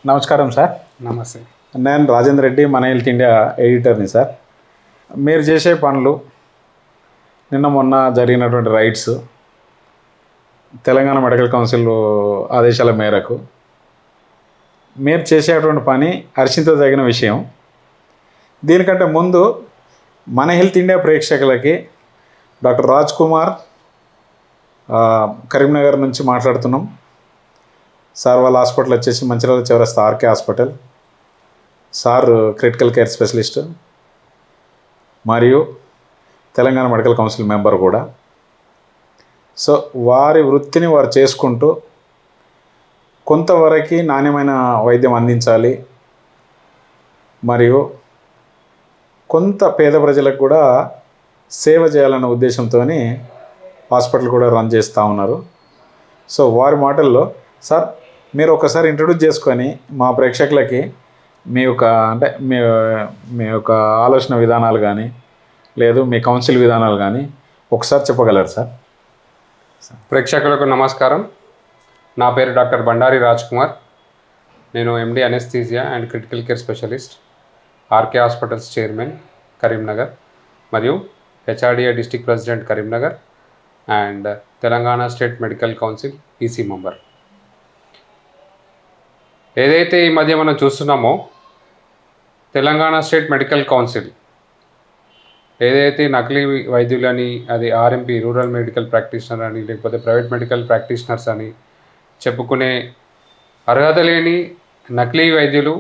నమస్కారం సార్. నమస్తే. నేను రాజేంద్ర రెడ్డి, మన హెల్త్ ఇండియా ఎడిటర్ని సార్. మీరు చేసే పనులు, నిన్న మొన్న జరిగినటువంటి రైడ్స్, తెలంగాణ మెడికల్ కౌన్సిల్ ఆదేశాల మేరకు మీరు చేసేటువంటి పని హర్షించదగిన విషయం. దీనికంటే ముందు మన హెల్త్ ఇండియా ప్రేక్షకులకి డాక్టర్ రాజ్ కుమార్ కరీంనగర్ నుంచి మాట్లాడుతున్నాం సార్. వాళ్ళ హాస్పిటల్ వచ్చేసి మంచిర్యాల చౌరస్తా RK hospital. Sir critical care specialist మరియు తెలంగాణ మెడికల్ కౌన్సిల్ మెంబర్ కూడా. సో వారి వృత్తిని వారు చేసుకుంటూ కొంతవరకు నాణ్యమైన వైద్యం అందించాలి, మరియు కొంత పేద ప్రజలకు కూడా సేవ చేయాలన్న ఉద్దేశంతో హాస్పిటల్ కూడా రన్ చేస్తూ ఉన్నారు. సో వారి మాటల్లో సార్ మీరు ఒకసారి ఇంట్రడ్యూస్ చేసుకొని మా ప్రేక్షకులకి మీ యొక్క మీ యొక్క ఆలోచన విధానాలు కానీ లేదు మీ కౌన్సిల్ విధానాలు కానీ ఒకసారి చెప్పగలరు సార్? ప్రేక్షకులకు నమస్కారం. నా పేరు డాక్టర్ బండారి రాజ్ కుమార్. నేను MD anaesthesia and critical care specialist, RK hospitals chairman Karimnagar, మరియు HRDA district president Karimnagar and Telangana state medical council EC member. ఏదైతే ఈ మధ్య మనం చూస్తున్నామో తెలంగాణ స్టేట్ మెడికల్ కౌన్సిల్ ఏదైతే నకిలీ వైద్యులని, అది ఆర్ఎంపీ రూరల్ మెడికల్ ప్రాక్టీషనర్ అని, లేకపోతే ప్రైవేట్ మెడికల్ ప్రాక్టీషనర్స్ అని చెప్పుకునే అర్హత లేని నకిలీ వైద్యులు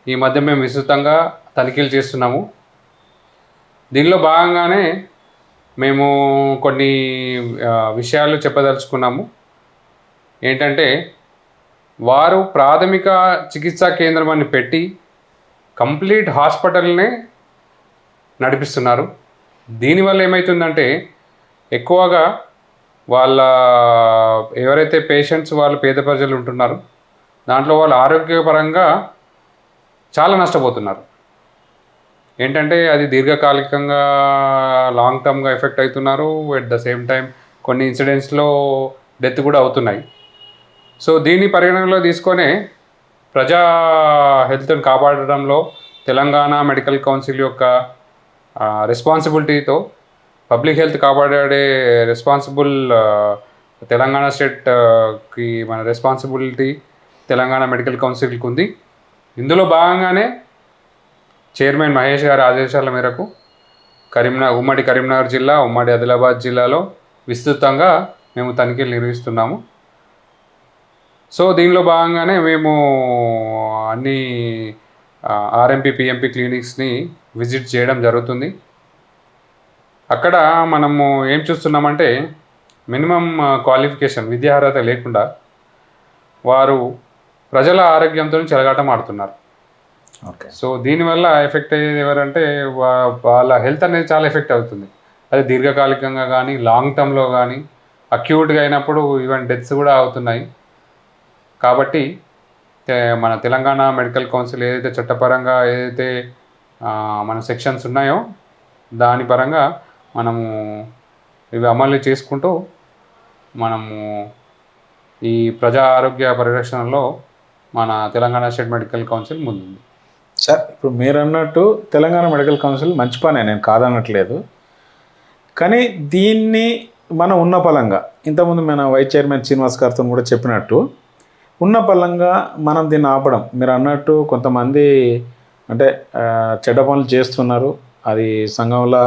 ఈ మధ్య మేము విస్తృతంగా తనిఖీలు చేస్తున్నాము. దీనిలో భాగంగానే మేము కొన్ని విషయాలు చెప్పదలుచుకున్నాము. ఏంటంటే, వారు ప్రాథమిక చికిత్సా కేంద్రం అని పెట్టి కంప్లీట్ హాస్పిటల్నే నడిపిస్తున్నారు. దీనివల్ల ఏమవుతుందంటే, ఎక్కువగా వాళ్ళ ఎవరైతే పేషెంట్స్ వాళ్ళు పేద ప్రజలు ఉంటున్నారు, దాంట్లో వాళ్ళు ఆరోగ్యపరంగా చాలా నష్టపోతున్నారు. ఏంటంటే అది దీర్ఘకాలికంగా లాంగ్ టర్మ్గా ఎఫెక్ట్ అవుతున్నారు. ఎట్ ద సేమ్ టైం కొన్ని ఇన్సిడెంట్స్లో డెత్ కూడా అవుతున్నాయి. సో దీన్ని పరిగణనలో తీసుకొనే ప్రజా హెల్త్ని కాపాడడంలో తెలంగాణ మెడికల్ కౌన్సిల్ యొక్క రెస్పాన్సిబిలిటీతో పబ్లిక్ హెల్త్ కాపాడే రెస్పాన్సిబుల్ తెలంగాణ స్టేట్కి మన రెస్పాన్సిబిలిటీ తెలంగాణ మెడికల్ కౌన్సిల్కి ఉంది. ఇందులో భాగంగానే చైర్మన్ మహేష్ గారి ఆదేశాల మేరకు ఉమ్మడి కరీంనగర్ జిల్లా, ఉమ్మడి ఆదిలాబాద్ జిల్లాలో విస్తృతంగా మేము తనిఖీలు నిర్వహిస్తున్నాము. సో దీనిలో భాగంగానే మేము అన్ని ఆర్ఎంపీ పిఎంపీ క్లినిక్స్ని విజిట్ చేయడం జరుగుతుంది. అక్కడ మనము ఏం చూస్తున్నామంటే, మినిమం క్వాలిఫికేషన్ విద్యార్హత లేకుండా వారు ప్రజల ఆరోగ్యంతో చెలగాటం ఆడుతున్నారు. ఓకే. సో దీనివల్ల ఎఫెక్ట్ అయ్యేది ఎవరంటే, వాళ్ళ హెల్త్ అనేది చాలా ఎఫెక్ట్ అవుతుంది. అది దీర్ఘకాలికంగా కానీ లాంగ్ టర్మ్లో కానీ అక్యూట్గా అయినప్పుడు ఈవెన్ డెత్స్ కూడా అవుతున్నాయి. కాబట్టి మన తెలంగాణ మెడికల్ కౌన్సిల్ ఏదైతే చట్టపరంగా ఏదైతే మన సెక్షన్స్ ఉన్నాయో దాని పరంగా మనము ఇవి అమలు చేసుకుంటూ మనము ఈ ప్రజా ఆరోగ్య పరిరక్షణలో మన తెలంగాణ స్టేట్ మెడికల్ కౌన్సిల్ ముందుంది. సార్ ఇప్పుడు మీరు అన్నట్టు తెలంగాణ మెడికల్ కౌన్సిల్ మంచి పనే, నేను కాదనట్లేదు. కానీ దీన్ని మనం ఉన్న పలంగా ఇంతకుముందు మన వైస్ చైర్మన్ శ్రీనివాస్ గారితో కూడా చెప్పినట్టు ఉన్న పలంగా మనం దీన్ని ఆపడం. మీరు అన్నట్టు కొంతమంది అంటే చెడ్డ పనులు చేస్తున్నారు, అది సంఘంలో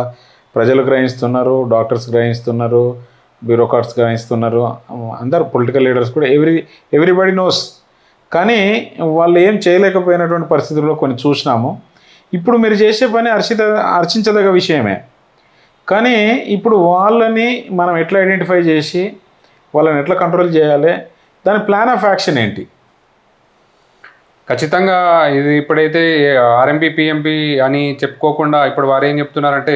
ప్రజలు గ్రహిస్తున్నారు, డాక్టర్స్ గ్రహిస్తున్నారు, బ్యూరోక్రాట్స్ గ్రహిస్తున్నారు, అందరు పొలిటికల్ లీడర్స్ కూడా ఎవ్రీబడి నోస్. కానీ వాళ్ళు ఏం చేయలేకపోయినటువంటి పరిస్థితుల్లో కొన్ని చూసినాము. ఇప్పుడు మీరు చేసే పని హర్షించదగ్గ విషయమే. కానీ ఇప్పుడు వాళ్ళని మనం ఎట్లా ఐడెంటిఫై చేసి వాళ్ళని ఎట్లా కంట్రోల్ చేయాలి, దాని ప్లాన్ ఆఫ్ యాక్షన్ ఏంటి? ఖచ్చితంగా ఇది ఇప్పుడైతే ఆర్ఎంపీ పిఎంపీ అని చెప్పుకోకుండా ఇప్పుడు వారు ఏం చెప్తున్నారంటే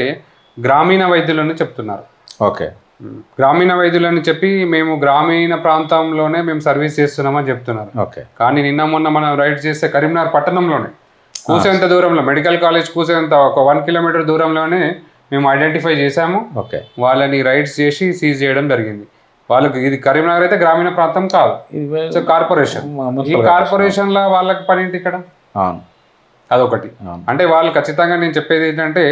గ్రామీణ వైద్యులని చెప్తున్నారు. ఓకే. గ్రామీణ వైద్యులని చెప్పి మేము గ్రామీణ ప్రాంతంలోనే మేము సర్వీస్ చేస్తున్నామని చెప్తున్నారు. ఓకే. కానీ నిన్న మొన్న మనం రైడ్ చేస్తే కరీంనగర్ పట్టణంలోనే కూసేంత దూరంలో, మెడికల్ కాలేజ్ కూసేంత ఒక 1 కిలోమీటర్ దూరంలోనే మేము ఐడెంటిఫై చేశాము. ఓకే. వాళ్ళని రైడ్స్ చేసి సీజ్ చేయడం జరిగింది. వాళ్ళకి ఇది కరీంనగర్ అయితే గ్రామీణ ప్రాంతం కాదు, ఇది సో కార్పొరేషన్. ఈ కార్పొరేషన్లో వాళ్ళకి పని ఏంటి ఇక్కడ? అవును, అదొకటి. అవును. అంటే వాళ్ళు ఖచ్చితంగా నేను చెప్పేది ఏంటంటే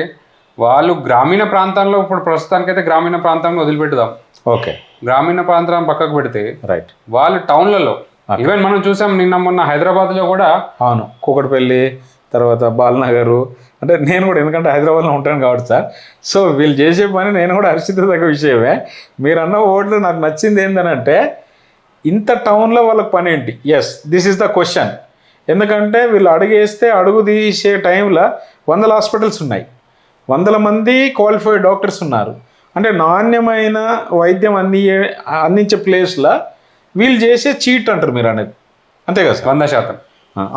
వాళ్ళు గ్రామీణ ప్రాంతంలో ఇప్పుడు ప్రస్తుతానికైతే గ్రామీణ ప్రాంతంలో వదిలిపెట్టుదాం, ఓకే, గ్రామీణ ప్రాంతం పక్కకు పెడితే రైట్, వాళ్ళు టౌన్లలో ఈవెన్ మనం చూసాం నిన్న మొన్న హైదరాబాద్లో కూడా. అవును, కూకట్పల్లి, తర్వాత బాలనగరు, అంటే నేను కూడా ఎందుకంటే హైదరాబాద్లో ఉంటాను కాబట్టి సార్, సో వీళ్ళు చేసే పని నేను కూడా హర్షించదగ్గ విషయమే. మీరు అన్న ఓట్లు నాకు నచ్చింది ఏంటంటే ఇంత టౌన్లో వాళ్ళకి పని ఏంటి? Yes, this is the question. ఎందుకంటే వీళ్ళు అడుగేస్తే అడుగు తీసే టైంలో 100 హాస్పిటల్స్ ఉన్నాయి, 100 మంది క్వాలిఫైడ్ డాక్టర్స్ ఉన్నారు. అంటే నాణ్యమైన వైద్యం అందించే ప్లేస్లో వీళ్ళు చేసే చీట్ అంటారు మీరు అనేది, అంతే కదా సార్? 100%.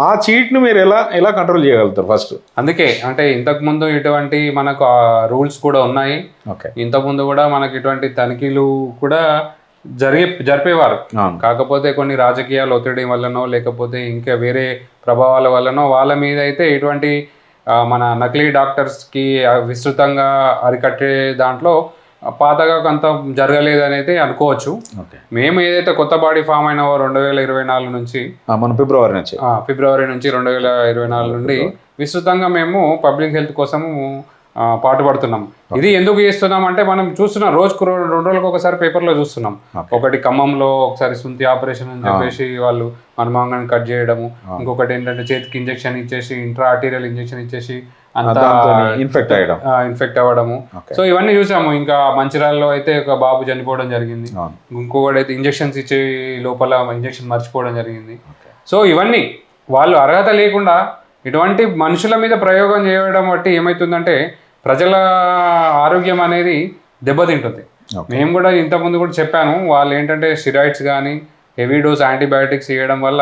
ఆ చీట్ని మీరు ఎలా కంట్రోల్ చేయగలుగుతారు ఫస్ట్? అందుకే అంటే ఇంతకుముందు ఇటువంటి మనకు రూల్స్ కూడా ఉన్నాయి. ఓకే, ఇంతకుముందు కూడా మనకి ఇటువంటి తనిఖీలు కూడా జరిపేవారు. కాకపోతే కొన్ని రాజకీయాల ఒత్తిడి వల్లనో లేకపోతే ఇంకా వేరే ప్రభావాల వల్లనో వాళ్ళ మీద అయితే ఇటువంటి మన నకిలీ డాక్టర్స్కి విస్తృతంగా అరికట్టే దాంట్లో పాతగా కొంత జరగలేదు అనేది అనుకోవచ్చు. మేము ఏదైతే కొత్త బాడీ ఫామ్ అయినా 2024 నుంచి మన ఫిబ్రవరి నుంచి 2024 నుండి విస్తృతంగా మేము పబ్లిక్ హెల్త్ కోసము పాటుపడుతున్నాం. ఇది ఎందుకు చేస్తున్నాం అంటే మనం చూస్తున్నాం, రోజుకు 2 రోజులకు ఒకసారి పేపర్లో చూస్తున్నాం. ఒకటి ఖమ్మంలో ఒకసారి సుంతి ఆపరేషన్ అని చెప్పేసి వాళ్ళు మనమాంగాన్ని కట్ చేయడము, ఇంకొకటి ఏంటంటే చేతికి ఇంజెక్షన్ ఇచ్చేసి ఇంట్రా ఆర్టీరియల్ ఇంజెక్షన్ ఇచ్చేసి అంతా ఇన్ఫెక్ట్ అవ్వడము. సో ఇవన్నీ చూసాము. ఇంకా మంచిర్యాలలో అయితే ఒక బాబు చనిపోవడం జరిగింది, ఇంకొకటి అయితే ఇంజెక్షన్స్ ఇచ్చే లోపల ఇంజెక్షన్ మర్చిపోవడం జరిగింది. సో ఇవన్నీ వాళ్ళు అర్హత లేకుండా ఇటువంటి మనుషుల మీద ప్రయోగం చేయడం బట్టి ఏమవుతుందంటే ప్రజల ఆరోగ్యం అనేది దెబ్బతింటుంది. మేము కూడా ఇంతకుముందు కూడా చెప్పాను, వాళ్ళు ఏంటంటే స్టిరాయిడ్స్ కానీ హెవీ డోస్ యాంటీబయాటిక్స్ ఇవ్వడం వల్ల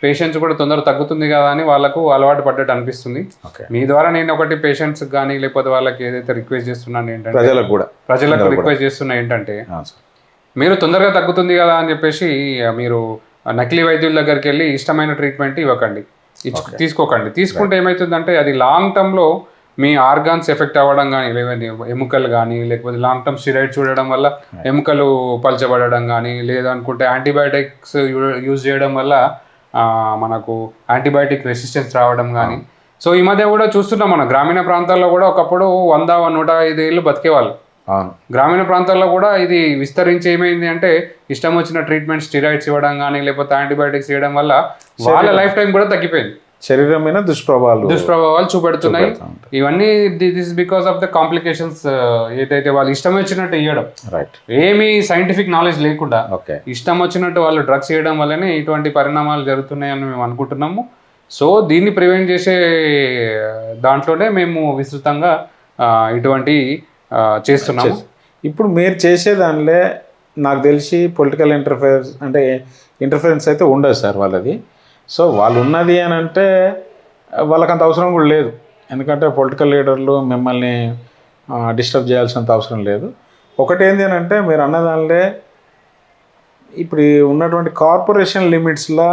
పేషెంట్స్ కూడా తొందరగా తగ్గుతుంది కదా అని వాళ్ళకు అలవాటు పడ్డట్టు అనిపిస్తుంది. మీ ద్వారా నేను ఒకటి పేషెంట్స్ కానీ లేకపోతే వాళ్ళకి ఏదైతే రిక్వెస్ట్ చేస్తున్నాను ఏంటంటే ప్రజలకు రిక్వెస్ట్ చేస్తున్నా ఏంటంటే మీరు తొందరగా తగ్గుతుంది కదా అని చెప్పేసి మీరు నకిలీ వైద్యుల దగ్గరికి వెళ్ళి ఇష్టమైన ట్రీట్మెంట్ ఇవ్వకండి, తీసుకోకండి. తీసుకుంటే ఏమవుతుందంటే అది లాంగ్ టర్మ్లో మీ ఆర్గాన్స్ ఎఫెక్ట్ అవ్వడం కానీ లేదంటే ఎముకలు కానీ లేకపోతే లాంగ్ టర్మ్ స్టిరాయిడ్ చూడడం వల్ల ఎముకలు పలచబడడం కానీ లేదనుకుంటే యాంటీబయాటిక్స్ యూజ్ చేయడం వల్ల మనకు యాంటీబయాటిక్ రెసిస్టెన్స్ రావడం కానీ. సో ఈ మధ్య కూడా చూస్తున్నాం మనం గ్రామీణ ప్రాంతాల్లో కూడా ఒకప్పుడు 100-105 ఏళ్ళు బతికేవాళ్ళు. గ్రామీణ ప్రాంతాల్లో కూడా ఇది విస్తరించి ఏమైంది అంటే ఇష్టం వచ్చిన ట్రీట్మెంట్ స్టిరాయిడ్స్ ఇవ్వడం కానీ లేకపోతే యాంటీబయాటిక్స్ ఇవ్వడం వల్ల వాళ్ళ లైఫ్ టైం కూడా తగ్గిపోయింది. శరీరం మీద దుష్ప్రభావాలు చూపెడుతున్నాయి. ఇవన్నీ this because of the complications. ఏదైతే వాళ్ళు ఇష్టం వచ్చినట్టు ఇవ్వడం, ఏమీ సైంటిఫిక్ నాలెడ్జ్ లేకుండా ఇష్టం వచ్చినట్టు వాళ్ళు డ్రగ్స్ ఇవ్వడం వల్లనే ఇటువంటి పరిణామాలు జరుగుతున్నాయని మేము అనుకుంటున్నాము. సో దీన్ని ప్రివెంట్ చేసే దాంట్లోనే మేము విస్తృతంగా ఇటువంటి చేస్తున్నాము. ఇప్పుడు మీరు చేసే దానిలో నాకు తెలిసి పొలిటికల్ ఇంటర్ఫరెన్స్ అయితే ఉండదు సార్ వాళ్ళది. సో వాళ్ళు ఉన్నది అని అంటే వాళ్ళకంత అవసరం కూడా లేదు, ఎందుకంటే పొలిటికల్ లీడర్లు మిమ్మల్ని డిస్టర్బ్ చేయాల్సినంత అవసరం లేదు. ఒకటి ఏంటి అని అంటే మీరు అన్నదానిలే ఇప్పుడు ఉన్నటువంటి కార్పొరేషన్ లిమిట్స్లో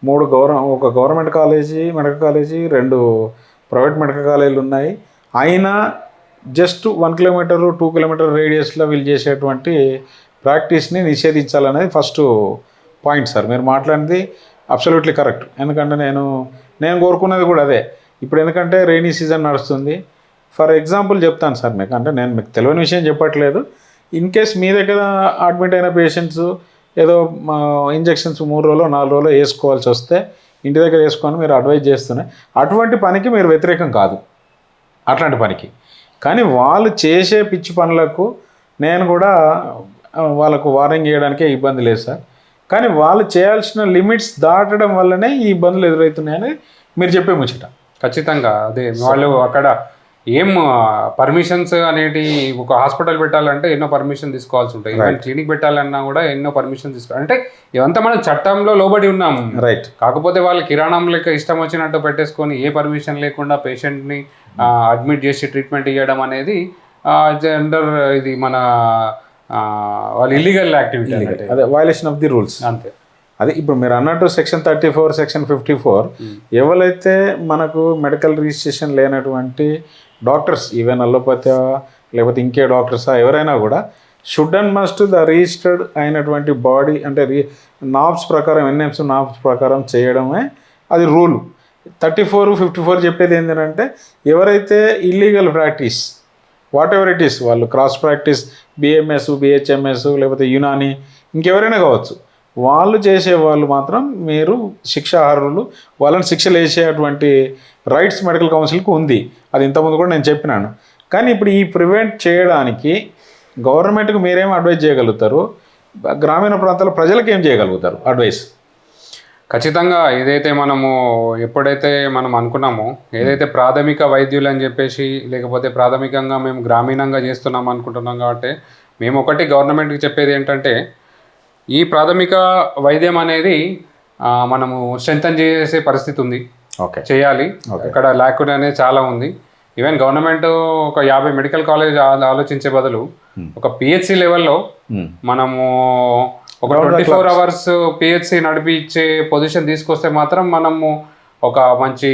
3 ఒక government college medical college 2 private medical కాలేజీలు ఉన్నాయి. అయినా జస్ట్ 1 కిలోమీటర్ 2 కిలోమీటర్ రేడియస్లో వీళ్ళు చేసేటువంటి ప్రాక్టీస్ని నిషేధించాలనేది ఫస్ట్ పాయింట్ సార్. మీరు మాట్లాడింది అబ్సల్యూట్లీ కరెక్ట్. ఎందుకంటే నేను కోరుకున్నది కూడా అదే. ఇప్పుడు ఎందుకంటే రెయినీ సీజన్ నడుస్తుంది. ఫర్ ఎగ్జాంపుల్ చెప్తాను సార్ మీకు, అంటే నేను మీకు తెలియని విషయం చెప్పట్లేదు. ఇన్ కేస్ మీ దగ్గర అడ్మిట్ అయిన పేషెంట్స్ ఏదో ఇంజెక్షన్స్ 3 రోజులు 4 రోజులు వేసుకోవాల్సి వస్తే ఇంటి దగ్గర వేసుకొని మీరు అడ్వైజ్ చేస్తున్నాయి. అటువంటి పనికి మీరు వ్యతిరేకం కాదు, అట్లాంటి పనికి. కానీ వాళ్ళు చేసే పిచ్చి పనులకు నేను కూడా వాళ్ళకు వార్నింగ్ చేయడానికే ఇబ్బంది లేదు సార్. కానీ వాళ్ళు చేయాల్సిన లిమిట్స్ దాటడం వల్లనే ఈ ఇబ్బందులు ఎదురవుతున్నాయని మీరు చెప్పే ముచ్చట. ఖచ్చితంగా అదే. వాళ్ళు అక్కడ ఏం పర్మిషన్స్ అనేటి ఒక హాస్పిటల్ పెట్టాలంటే ఎన్నో పర్మిషన్ తీసుకోవాల్సి ఉంటాయి. ఈవెన్ క్లినిక్ పెట్టాలన్నా కూడా ఎన్నో పర్మిషన్ తీసుకోవాలి. అంటే ఇవంతా మనం చట్టంలో లోబడి ఉన్నాము, రైట్. కాకపోతే వాళ్ళు కిరాణం లెక్క ఇష్టం వచ్చినట్టు పెట్టేసుకొని ఏ పర్మిషన్ లేకుండా పేషెంట్ని అడ్మిట్ చేసి ట్రీట్మెంట్ ఇవ్వడం అనేది జెండర్ ఇది మన వాళ్ళు ఇల్లీగల్ యాక్టివిటీ, అదే వయలేషన్ ఆఫ్ ది రూల్స్ అంతే. అదే ఇప్పుడు మీరు అన్నట్టు సెక్షన్ 34 సెక్షన్ 54 ఎవరైతే మనకు మెడికల్ రిజిస్ట్రేషన్ లేనటువంటి డాక్టర్స్, ఈవెన్ అల్లోపతి లేకపోతే ఇంకే డాక్టర్సా ఎవరైనా కూడా should and must the registered అయినటువంటి బాడీ అంటే నాబ్స్ ప్రకారం ఎన్ఎంస్ నాబ్స్ ప్రకారం చేయడమే అది రూల్. 34, 54 చెప్పేది ఏంటంటే ఎవరైతే illegal practice what ever it is, వాళ్ళు క్రాస్ ప్రాక్టీస్ బిఎంఎస్ బిహెచ్ఎంఎస్ లేకపోతే యునాని ఇంకెవరైనా కావచ్చు, వాళ్ళు చేసేవాళ్ళు మాత్రం మీరు శిక్షార్హులు, వాళ్ళని శిక్షలు వేసేటువంటి రైట్స్ మెడికల్ కౌన్సిల్కి ఉంది. అది ఇంతకుముందు కూడా నేను చెప్పినాను. కానీ ఇప్పుడు ఈ ప్రివెంట్ చేయడానికి గవర్నమెంట్కి మీరేం అడ్వైజ్ చేయగలుగుతారు, గ్రామీణ ప్రాంతాల ప్రజలకు ఏం చేయగలుగుతారు అడ్వైస్? ఖచ్చితంగా ఏదైతే మనము ఎప్పుడైతే మనం అనుకున్నామో, ఏదైతే ప్రాథమిక వైద్యులు అని చెప్పేసి లేకపోతే ప్రాథమికంగా మేము గ్రామీణంగా చేస్తున్నాం అనుకుంటున్నాం కాబట్టి మేము ఒకటి గవర్నమెంట్కి చెప్పేది ఏంటంటే ఈ ప్రాథమిక వైద్యం అనేది మనము స్ట్రెంథన్ చేసే పరిస్థితి ఉంది. ఓకే, చేయాలి. ఇక్కడ ల్యాక్యూన్ అనేది చాలా ఉంది. ఈవెన్ గవర్నమెంట్ ఒక 50 మెడికల్ కాలేజ్ ఆలోచించే బదులు ఒక పిహెచ్సి లెవెల్లో మనము ఒక 24 అవర్స్ పిహెచ్సి నడిపించే పొజిషన్ తీసుకొస్తే మాత్రం మనము ఒక మంచి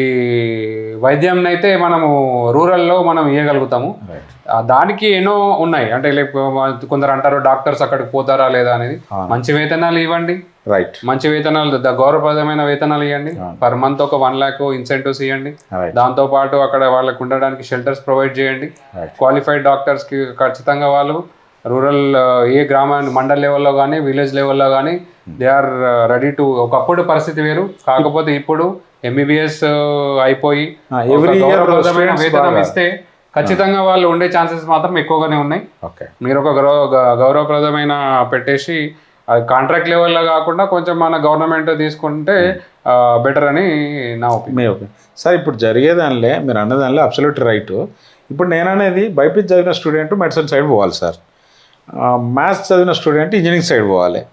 వైద్యం అయితే మనము రూరల్లో మనం ఇవ్వగలుగుతాము. దానికి ఎన్నో ఉన్నాయి. అంటే కొందరు అంటారు డాక్టర్స్ అక్కడికి పోతారా లేదా అనేది. మంచి వేతనాలు ఇవ్వండి, రైట్, మంచి వేతనాలు గౌరవప్రదమైన వేతనాలు ఇవ్వండి. పర్ మంత్ ఒక 1 lakh ఇన్సెంటివ్స్ ఇవ్వండి. దాంతోపాటు అక్కడ వాళ్ళకు ఉండడానికి షెల్టర్స్ ప్రొవైడ్ చేయండి. క్వాలిఫైడ్ డాక్టర్స్కి ఖచ్చితంగా వాళ్ళు రూరల్ ఏ గ్రామాన్ని మండల్ లెవెల్లో కానీ విలేజ్ లెవెల్లో కానీ దే ఆర్ రెడీ టు. ఒకప్పుడు పరిస్థితి వేరు, కాకపోతే ఇప్పుడు ఎంబీబీఎస్ అయిపోయి గౌరవప్రదమైన వేతనం ఇస్తే ఖచ్చితంగా వాళ్ళు ఉండే ఛాన్సెస్ మాత్రం ఎక్కువగానే ఉన్నాయి. మీరు ఒక గౌరవప్రదమైన పెట్టేసి కాంట్రాక్ట్ లెవెల్లో కాకుండా కొంచెం మన గవర్నమెంట్ తీసుకుంటే బెటర్ అని నా ఒపీనియన్. సార్ ఇప్పుడు జరిగేదానిలే మీరు అన్నదానిలే అబ్సల్యూట్ రైట్. ఇప్పుడు నేను అనేది బైపీసీ చదివిన స్టూడెంట్ మెడిసిన్ సైడ్ పోవాలి సార్, మ్యాథ్స్ చదివిన స్టూడెంట్ ఇంజనీరింగ్ సైడ్ పోవాలి.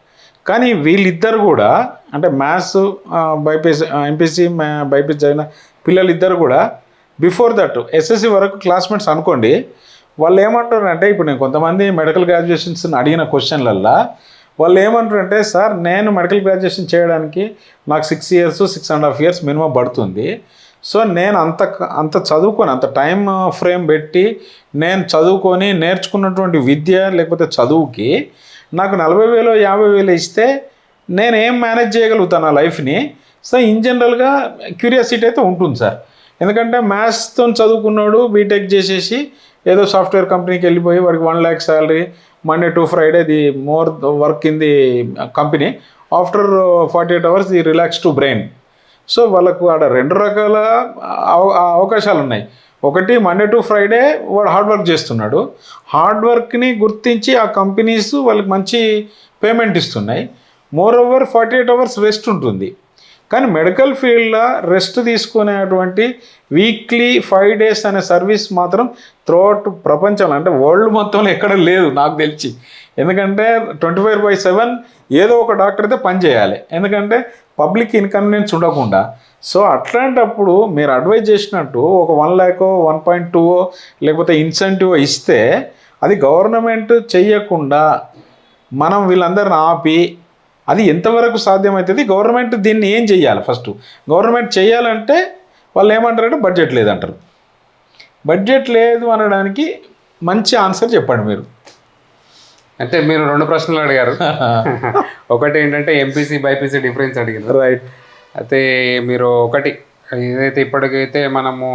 కానీ వీళ్ళిద్దరు కూడా అంటే మ్యాథ్స్ బైపీసీ ఎంపీసీ బైపీసీ చదివిన పిల్లలిద్దరు కూడా బిఫోర్ దట్ ఎస్ఎస్సి వరకు క్లాస్మేట్స్ అనుకోండి. వాళ్ళు ఏమంటారంటే ఇప్పుడు నేను కొంతమంది మెడికల్ గ్రాడ్యుయేషన్స్ అడిగిన క్వశ్చన్లల్లో వాళ్ళు ఏమంటారంటే సార్ నేను మెడికల్ గ్రాడ్యుయేషన్ చేయడానికి నాకు 6 years 6.5 years మినిమం పడుతుంది. సో నేను అంత చదువుకొని అంత టైం ఫ్రేమ్ పెట్టి నేను చదువుకొని నేర్చుకున్నటువంటి విద్య లేకపోతే చదువుకి నాకు 40,000 50,000 ఇస్తే నేను ఏం మేనేజ్ చేయగలుగుతాను ఆ లైఫ్ని. సో ఇన్ జనరల్గా క్యూరియాసిటీ అయితే ఉంటుంది సార్. ఎందుకంటే మ్యాథ్స్తో చదువుకున్నాడు బీటెక్ చేసేసి ఏదో సాఫ్ట్వేర్ కంపెనీకి వెళ్ళిపోయి వాడికి 1 lakh salary, Monday to Friday the more work in the company, after 48 hours the relax to brain. So వాళ్ళకు ఆడ 2 రకాల అవకాశాలు ఉన్నాయి. ఒకటి మండే టు ఫ్రైడే వాడు హార్డ్ వర్క్ చేస్తున్నాడు, హార్డ్ వర్క్ని గుర్తించి ఆ కంపెనీస్ వాళ్ళకి మంచి పేమెంట్ ఇస్తున్నాయి. మోర్ ఓవర్ 48 hours రెస్ట్ ఉంటుంది. కానీ మెడికల్ ఫీల్డ్లో రెస్ట్ తీసుకునేటువంటి వీక్లీ 5 days అనే సర్వీస్ మాత్రం త్రూఅవుట్ ప్రపంచంలో అంటే వరల్డ్ మొత్తంలో ఎక్కడ లేదు నాకు తెలిసి. ఎందుకంటే 24/7 ఏదో ఒక డాక్టర్ అయితే పని చేయాలి, ఎందుకంటే పబ్లిక్ ఇన్కన్వీనియన్స్ ఉండకుండా. సో అట్లాంటప్పుడు మీరు అడ్వైజ్ చేసినట్టు ఒక 1 lakh 1.2 లేకపోతే ఇన్సెంటివ్ ఇస్తే అది గవర్నమెంట్ చెయ్యకుండా మనం వీళ్ళందరిని ఆపి అది ఎంతవరకు సాధ్యమవుతుంది? గవర్నమెంట్ దీన్ని ఏం చెయ్యాలి? ఫస్ట్ గవర్నమెంట్ చేయాలంటే వాళ్ళు ఏమంటారంటే బడ్జెట్ లేదంటారు. బడ్జెట్ లేదు అనడానికి మంచి ఆన్సర్ చెప్పండి మీరు. అంటే మీరు 2 ప్రశ్నలు అడిగారు. ఒకటి ఏంటంటే ఎంపీసీ బైపీసీ డిఫరెన్స్ అడిగారు, రైట్. అయితే మీరు ఒకటి ఏదైతే ఇప్పటికైతే మనము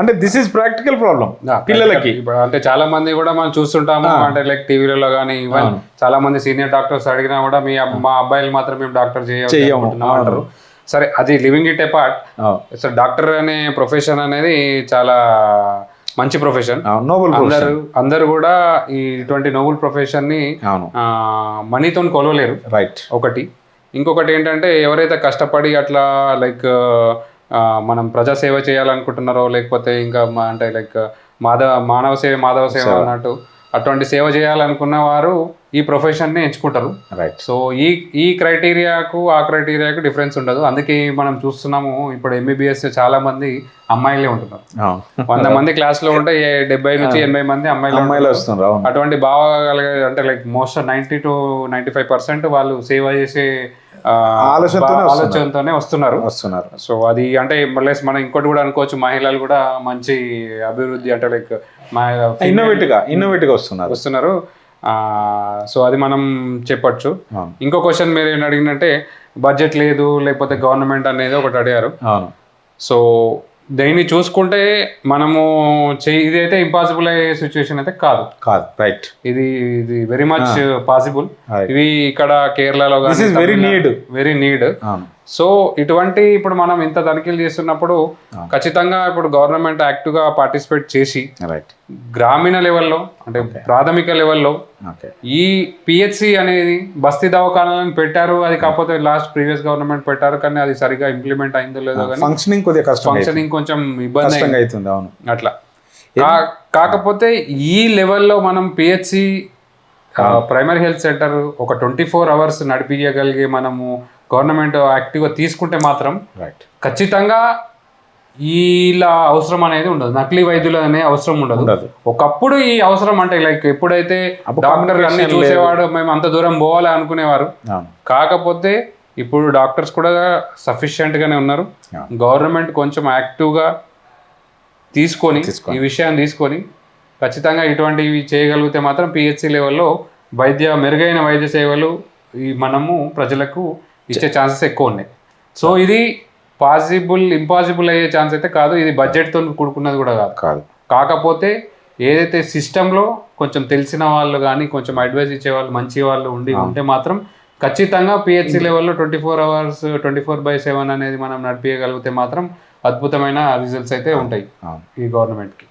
అంటే దిస్ ఈజ్ ప్రాక్టికల్ ప్రాబ్లం పిల్లలకి. అంటే చాలా మంది కూడా మనం చూస్తుంటాము, అంటే లైక్ టీవీలలో కానీ ఈవెన్ చాలా మంది సీనియర్ డాక్టర్స్ అడిగినా కూడా మా అబ్బాయిలు మాత్రం మేము డాక్టర్ చేయకుంటున్నాం అంటారు. సరే, అది living it A part. So doctor అనే ప్రొఫెషన్ అనేది చాలా మంచి ప్రొఫెషన్. అందరూ కూడా ఇటువంటి నోబుల్ ప్రొఫెషన్ ని మనీతో కొలవలేరు, రైట్. ఒకటి. ఇంకొకటి ఏంటంటే ఎవరైతే కష్టపడి అట్లా లైక్ మనం ప్రజాసేవ చేయాలనుకుంటున్నారో లేకపోతే ఇంకా అంటే లైక్ మానవ సేవ మాధవ సేవ అన్నట్టు అటువంటి సేవ చేయాలనుకున్న వారు ఈ ప్రొఫెషన్ని ఎంచుకుంటారు, రైట్. సో ఈ క్రైటీరియాకు ఆ క్రైటీరియాకు డిఫరెన్స్ ఉండదు. అందుకే మనం చూస్తున్నాము ఇప్పుడు ఎంబీబీఎస్ చాలా మంది అమ్మాయిలే ఉంటున్నారు. 100 మంది క్లాస్లో ఉంటే 70 నుంచి 80 మంది అమ్మాయిలు వస్తున్నారు. అటువంటి భావగలిగే అంటే లైక్ మోస్ట్ 90 to 95% వాళ్ళు సేవ చేసే ఆలోచనతోనే వస్తున్నారు. సో అది అంటే ప్లస్ మనం ఇంకోటి కూడా అనుకోవచ్చు, మహిళలు కూడా మంచి అభివృద్ధి అంటే లైక్ ఇన్నోవేటివ్గా వస్తున్నారు. సో అది మనం చెప్పొచ్చు. అవును ఇంకో క్వశ్చన్ మీరు ఏం అడిగినట్టే బడ్జెట్ లేదు లేకపోతే గవర్నమెంట్ అనేది ఒకటి అడిగారు. అవును సో దీన్ని చూసుకుంటే మనము ఇదైతే ఇంపాసిబుల్ అయ్యే సిచ్యువేషన్ అయితే కాదు. కాదు రైట్. ఇది ఇది వెరీ మచ్ పాసిబుల్. Right. ఇవి ఇక్కడ కేరళలో This is very need. Very need. అవును సో ఇటువంటి ఇప్పుడు మనం ఇంత తనిఖీలు చేస్తున్నప్పుడు ఖచ్చితంగా ఇప్పుడు గవర్నమెంట్ యాక్టివ్గా పార్టిసిపేట్ చేసి రైట్. గ్రామీణ లెవెల్లో అంటే ప్రాథమిక లెవెల్లో ఓకే ఈ పిహెచ్సి అనేది బస్తీ దవాఖానాలను పెట్టారు. అది కాకపోతే లాస్ట్ ప్రీవియస్ గవర్నమెంట్ పెట్టారు కానీ అది సరిగా ఇంప్లిమెంట్ అయిందో లేదో కానీ ఫంక్షనింగ్ కొద్దిగా కష్టం ఫంక్షనింగ్ కొంచెం ఇబ్బంది కష్టంగా అవుతుంది. అవును అట్లా. కాకపోతే ఈ లెవెల్లో మనం పిహెచ్సి ప్రైమరీ హెల్త్ సెంటర్ ఒక 24 hours నడిపించగలిగే మనము గవర్నమెంట్ యాక్టివ్గా తీసుకుంటే మాత్రం రైట్ ఖచ్చితంగా ఇలా అవసరం అనేది ఉండదు. నకిలీ వైద్యులు అనే అవసరం ఉండదు. ఉండదు. ఒకప్పుడు ఈ అవసరం అంటే లైక్ ఎప్పుడైతే అప్పుడు డాక్టర్ అన్ని communication చూసేవాడు మేము అంత దూరం పోవాలి అనుకునేవారు. అవును కాకపోతే ఇప్పుడు డాక్టర్స్ కూడా సఫిషియెంట్ గానే ఉన్నారు. Yeah. గవర్నమెంట్ కొంచెం యాక్టివ్గా తీసుకొని ఈ విషయాన్ని తీసుకొని ఖచ్చితంగా ఇటువంటివి చేయగలిగితే మాత్రం పిహెచ్సి లెవెల్లో మెరుగైన వైద్య సేవలు ఈ మనము ప్రజలకు ఇచ్చే ఛాన్సెస్ ఎక్కువ ఉన్నాయి. సో ఇది ఇంపాసిబుల్ అయ్యే ఛాన్స్ అయితే కాదు. ఇది బడ్జెట్తో కూడుకున్నది కూడా కాదు. కాకపోతే ఏదైతే సిస్టంలో కొంచెం తెలిసిన వాళ్ళు కానీ కొంచెం అడ్వైజ్ ఇచ్చే వాళ్ళు మంచి వాళ్ళు ఉంటే మాత్రం ఖచ్చితంగా పిహెచ్సి లెవెల్లో 24 hours 24/7 అనేది మనం నడిపించగలిగితే మాత్రం అద్భుతమైన రిజల్ట్స్ అయితే ఉంటాయి ఈ గవర్నమెంట్కి.